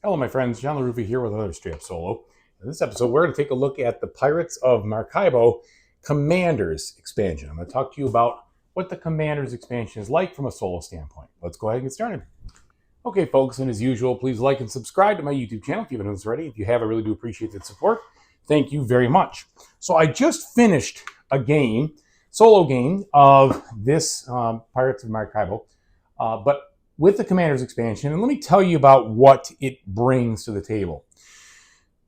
Hello, my friends. John LaRuffa here with another Straight Up Solo. In this episode, we're going to take a look at the Pirates of Maracaibo Commanders expansion. I'm going to talk to you about what the Commanders expansion is like from a solo standpoint. Let's go ahead and get started. Okay, folks, and as usual, please like and subscribe to my YouTube channel if you haven't done this already. If you have, I really do appreciate that support. Thank you very much. So I just finished a game, solo game of this Pirates of Maracaibo, but with the Commanders expansion, and let me tell you about what it brings to the table.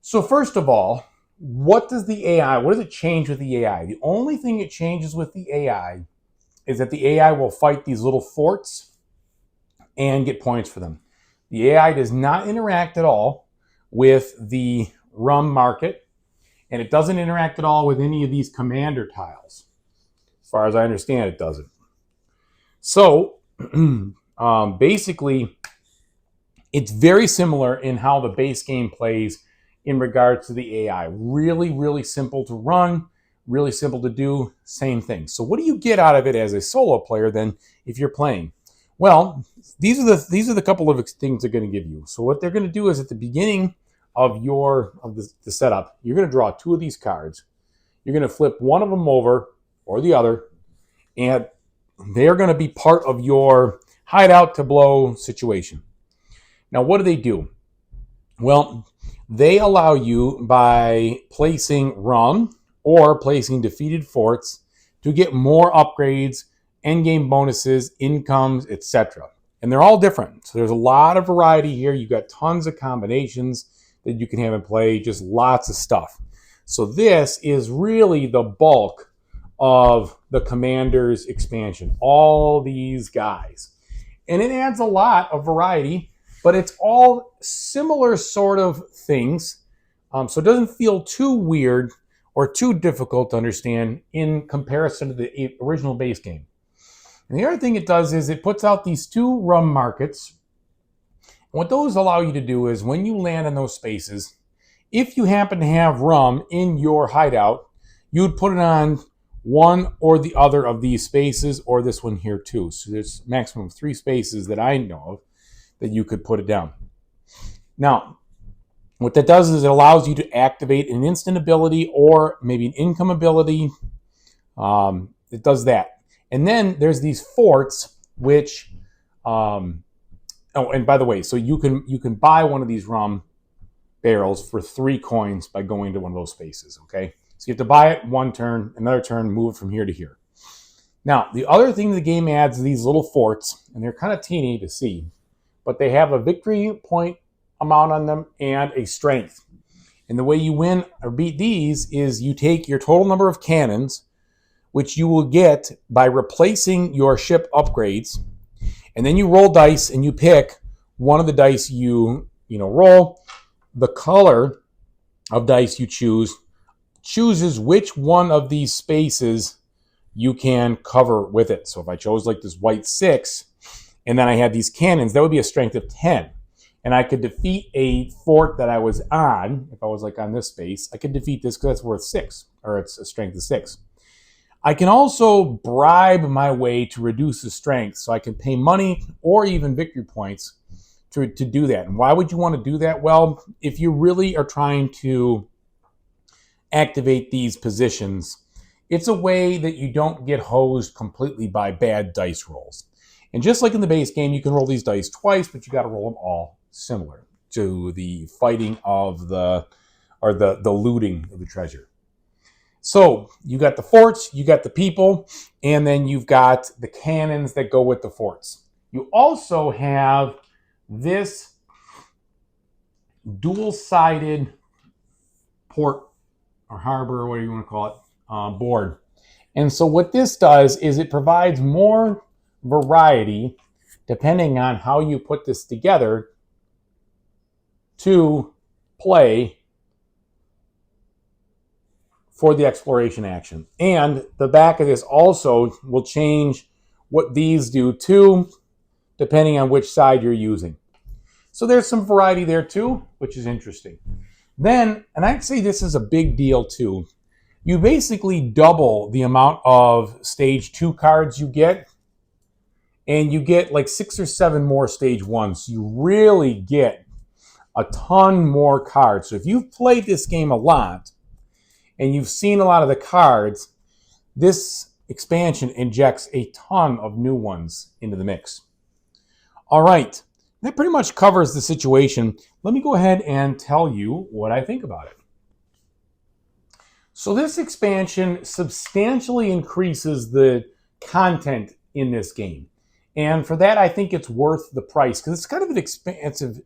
So first of all, what does it change with the AI? The only thing it changes with the AI is that the AI will fight these little forts and get points for them. The AI does not interact at all with the rum market, and it doesn't interact at all with any of these commander tiles. As far as I understand, it doesn't. So, basically, it's very similar in how the base game plays in regards to the AI. Really, really simple to run, really simple to do, same thing. So what do you get out of it as a solo player then if you're playing? Well, these are the couple of things they're going to give you. So what they're going to do is at the beginning of the setup, you're going to draw two of these cards. You're going to flip one of them over or the other, and they're going to be part of your hideout to blow situation. Now, what do? Well, they allow you, by placing rum or placing defeated forts, to get more upgrades, endgame bonuses, incomes, etc. And they're all different. So there's a lot of variety here. You've got tons of combinations that you can have in play, just lots of stuff. So this is really the bulk of the Commanders expansion. All these guys. And it adds a lot of variety, but it's all similar sort of things. So it doesn't feel too weird or too difficult to understand in comparison to the original base game. And the other thing it does is it puts out these two rum markets. And what those allow you to do is when you land in those spaces, if you happen to have rum in your hideout, you would put it on one or the other of these spaces, or this one here too. So there's a maximum of 3 spaces that I know of that you could put it down. Now, what that does is it allows you to activate an instant ability or maybe an income ability. It does that. And then there's these forts, which, and by the way, so you can buy one of these rum barrels for 3 coins by going to one of those spaces, okay? So you have to buy it one turn, another turn, move it from here to here. Now, the other thing the game adds are these little forts, and they're kind of teeny to see, but they have a victory point amount on them and a strength. And the way you win or beat these is you take your total number of cannons, which you will get by replacing your ship upgrades, and then you roll dice and you pick one of the dice you roll. The color of dice you chooses which one of these spaces you can cover with it. So if I chose like this white 6, and then I had these cannons, that would be a strength of 10. And I could defeat a fort that I was on. If I was like on this space, I could defeat this because that's worth 6, or it's a strength of 6. I can also bribe my way to reduce the strength, so I can pay money or even victory points to do that. And why would you want to do that? Well, if you really are trying to activate these positions, it's a way that you don't get hosed completely by bad dice rolls. And just like in the base game, you can roll these dice twice, but you got to roll them all similar to the fighting of the looting of the treasure. So you got the forts, you got the people, and then you've got the cannons that go with the forts. You also have this dual-sided port or harbor, or whatever you want to call it, board. And so what this does is it provides more variety depending on how you put this together to play for the exploration action. And the back of this also will change what these do too, depending on which side you're using. So there's some variety there too, which is interesting. Then, and I'd say this is a big deal too, you basically double the amount of stage 2 cards you get, and you get like 6 or 7 more stage 1s. So you really get a ton more cards. So if you've played this game a lot and you've seen a lot of the cards, this expansion injects a ton of new ones into the mix. All right, that pretty much covers the situation. Let me go ahead and tell you what I think about it. So this expansion substantially increases the content in this game. And for that, I think it's worth the price because it's kind of an expensive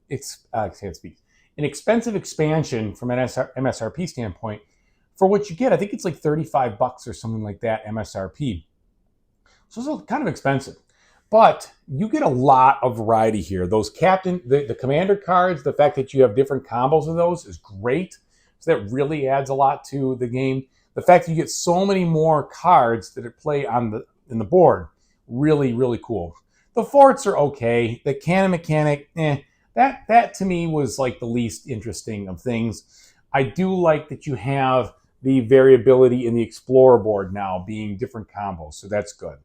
expansion from an MSRP standpoint. For what you get, I think it's like $35 or something like that MSRP. So it's kind of expensive. But you get a lot of variety here. Those the commander cards, the fact that you have different combos of those is great. So that really adds a lot to the game. The fact that you get so many more cards that play in the board, really, really cool. The forts are okay. The cannon mechanic, that to me was like the least interesting of things. I do like that you have the variability in the Explorer board now being different combos, so that's good.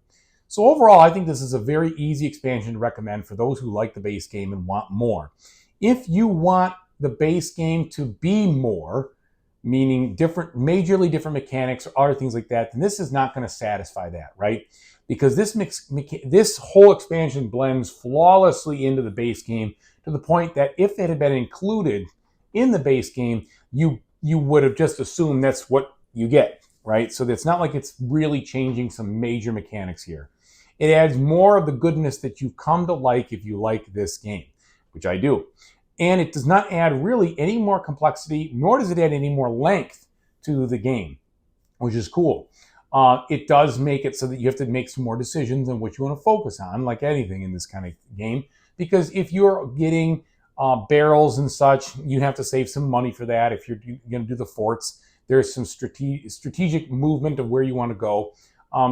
So overall, I think this is a very easy expansion to recommend for those who like the base game and want more. If you want the base game to be more, meaning majorly different mechanics or other things like that, then this is not going to satisfy that, right? Because this whole expansion blends flawlessly into the base game to the point that if it had been included in the base game, you would have just assumed that's what you get, right? So it's not like it's really changing some major mechanics here. It adds more of the goodness that you've come to like if you like this game, which I do. And it does not add really any more complexity, nor does it add any more length to the game, which is cool. It does make it so that you have to make some more decisions on what you want to focus on, like anything in this kind of game. Because if you're getting barrels and such, you have to save some money for that. If you're going to do the forts, there's some strategic movement of where you want to go.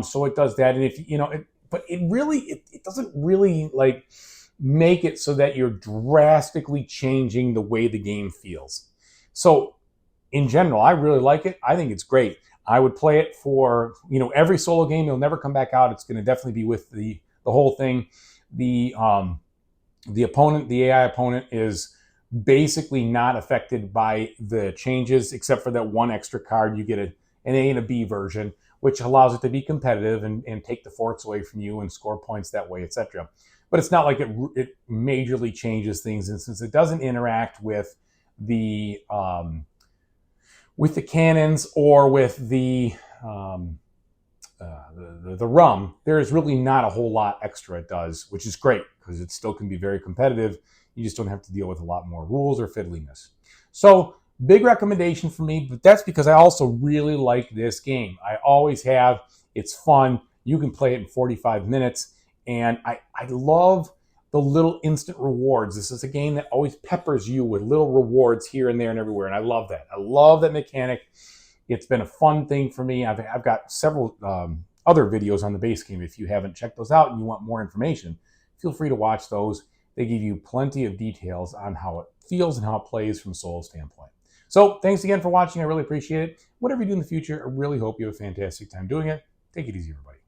So it does that. And if but it doesn't really like make it so that you're drastically changing the way the game feels. So in general, I really like it. I think it's great. I would play it for, every solo game. It'll never come back out. It's going to definitely be with the whole thing. The opponent, the AI opponent, is basically not affected by the changes, except for that one extra card. You get an A and a B version, which allows it to be competitive and take the forts away from you and score points that way, etc. But it's not like it majorly changes things, and since it doesn't interact with the cannons or with the rum, there is really not a whole lot extra it does, which is great because it still can be very competitive. You just don't have to deal with a lot more rules or fiddliness. So big recommendation for me, but that's because I also really like this game. I always have. It's fun. You can play it in 45 minutes. And I love the little instant rewards. This is a game that always peppers you with little rewards here and there and everywhere. And I love that. I love that mechanic. It's been a fun thing for me. I've got several other videos on the base game. If you haven't checked those out and you want more information, feel free to watch those. They give you plenty of details on how it feels and how it plays from a solo standpoint. So thanks again for watching. I really appreciate it. Whatever you do in the future, I really hope you have a fantastic time doing it. Take it easy, everybody.